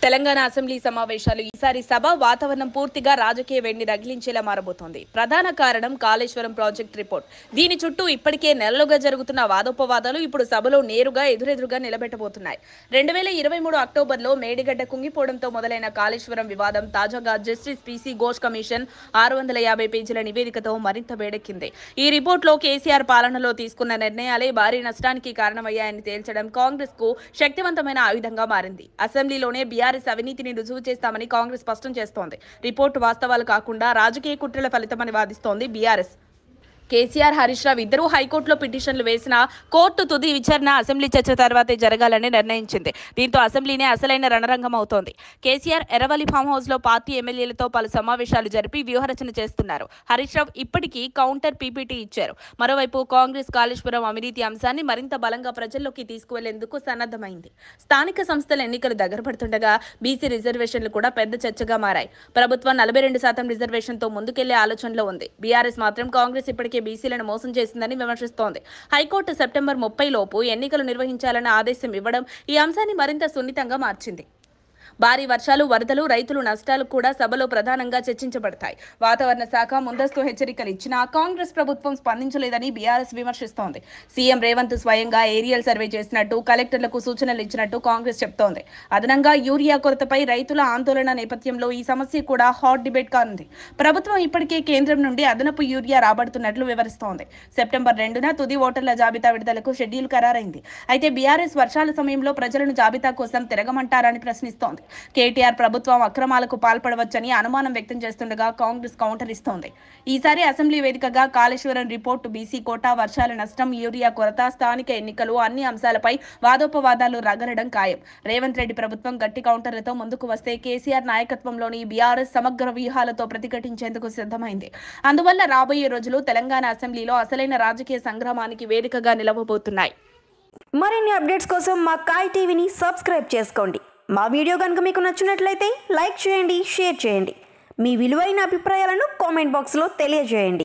Telangana assembly సమావేశాలు ఈసారి సభ వాతావరణం పూర్తిగా రాజకీయ వెండి రగిలించేలా మారబోతోంది. ప్రధాన కారణం కాళేశ్వరం ప్రాజెక్ట్ రిపోర్ట్. దీని చుట్టూ ఇప్పటికే నెలలుగా జరుగుతున్న వాదోపవాదాలు ఇప్పుడు సభలో నేరుగా ఎదురెదురుగా నిలబెట్టబోతున్నాయి. 2023 అక్టోబర్లో మేడిగడ్డ కుంగిపోవడంతో మొదలైన కాళేశ్వరం వివాదం తాజాగా జస్టిస్ పీసీ ఘోష్ కమిషన్ 650 పేజీల నివేదికతో మరింత వేడెక్కింది. ఈ రిపోర్టులో కేసీఆర్ పాలనలో తీసుకున్న నిర్ణయాలే భారీ నష్టానికి కారణమయ్యాయని తేల్చడం కాంగ్రెస్ కు శక్తివంతమైన ఆయుధంగా మారింది. అసెంబ్లీలోనే బీఆర్ఎస్ అవినీతిని రుజువు చేస్తామని కాంగ్రెస్ స్పష్టం చేస్తోంది. రిపోర్టు వాస్తవాలు కాకుండా రాజకీయ కుట్రల ఫలితమని వాదిస్తోంది బీఆర్ఎస్. కేసీఆర్, హరీష్ రావు ఇద్దరూ హైకోర్టులో పిటిషన్లు వేసినా కోర్టు తుది విచారణ అసెంబ్లీ చర్చ తర్వాతే జరగాలని నిర్ణయించింది. దీంతో అసెంబ్లీనే అసలైన రణరంగం అవుతోంది. కేసీఆర్ ఎర్రవల్లి ఫామ్ హౌస్ లో పార్టీ ఎమ్మెల్యేలతో పలు సమావేశాలు జరిపి వ్యూహరచన చేస్తున్నారు. హరీష్ రావు ఇప్పటికీ కౌంటర్ పీపీటీ ఇచ్చారు. మరోవైపు కాంగ్రెస్ కాళేశ్వరం అవినీతి అంశాన్ని మరింత బలంగా ప్రజల్లోకి తీసుకువెళ్లేందుకు సన్నద్ధమైంది. స్థానిక సంస్థల ఎన్నికలు దగ్గర పడుతుండగా బీసీ రిజర్వేషన్లు కూడా పెద్ద చర్చగా మారాయి. ప్రభుత్వం 42% రిజర్వేషన్తో ముందుకెళ్లే ఆలోచనలో ఉంది. బీఆర్ఎస్ మాత్రం కాంగ్రెస్ ఇప్పటికే బీసీలను మోసం చేసిందని విమర్శిస్తోంది. హైకోర్టు సెప్టెంబర్ 30 లోపు ఎన్నికలు నిర్వహించాలన్న ఆదేశం ఇవ్వడం ఈ అంశాన్ని మరింత సున్నితంగా మార్చింది. భారీ వర్షాలు, వరదలు, రైతులు నష్టాలు కూడా సభలో ప్రధానంగా చర్చించబడతాయి. వాతావరణ శాఖ ముందస్తు హెచ్చరికలు ఇచ్చినా కాంగ్రెస్ ప్రభుత్వం స్పందించలేదని బీఆర్ఎస్ విమర్శిస్తోంది. సీఎం రేవంత్ స్వయంగా ఏరియల్ సర్వే చేసినట్టు, కలెక్టర్లకు సూచనలు ఇచ్చినట్టు కాంగ్రెస్ చెప్తోంది. అదనంగా యూరియా కొరతపై రైతుల ఆందోళన నేపథ్యంలో ఈ సమస్య కూడా హాట్ డిబేట్ కానుంది. ప్రభుత్వం ఇప్పటికే కేంద్రం నుండి అదనపు యూరియా రాబడుతున్నట్లు వివరిస్తోంది. సెప్టెంబర్ 2న తుది ఓటర్ల జాబితా విడుదలకు షెడ్యూల్ ఖరారైంది. అయితే బీఆర్ఎస్ వర్షాల సమయంలో ప్రజలను జాబితా కోసం తిరగమంటారని ప్రశ్నిస్తోంది. కేటీఆర్ ప్రభుత్వం అక్రమాలకు పాల్పడవచ్చని అనుమానం వ్యక్తం చేస్తుండగా కాంగ్రెస్ కౌంటర్ ఇస్తోంది. ఈసారి అసెంబ్లీ వేదికగా కాళేశ్వరం రిపోర్టు, బీసీ కోటా, వర్షాల నష్టం, యూరియా కొరత, స్థానిక ఎన్నికలు అన్ని అంశాలపై వాదోపవాదాలు రగలడం ఖాయం. రేవంత్ రెడ్డి ప్రభుత్వం గట్టి కౌంటర్లతో ముందుకు వస్తే కేసీఆర్ నాయకత్వంలోని బీఆర్ఎస్ సమగ్ర వ్యూహాలతో ప్రతిఘటించేందుకు సిద్ధమైంది. అందువల్ల రాబోయే రోజులు తెలంగాణ అసెంబ్లీలో అసలైన రాజకీయ సంగ్రామానికి వేదికగా నిలవబోతున్నాయి. మరిన్ని అప్డేట్స్ కోసం మా కాయ్ టీవీని సబ్స్క్రైబ్ చేసుకోండి. మా వీడియో కనుక మీకు నచ్చినట్లయితే లైక్ చేయండి, షేర్ చేయండి. మీ విలువైన అభిప్రాయాలను కామెంట్ బాక్స్లో తెలియజేయండి.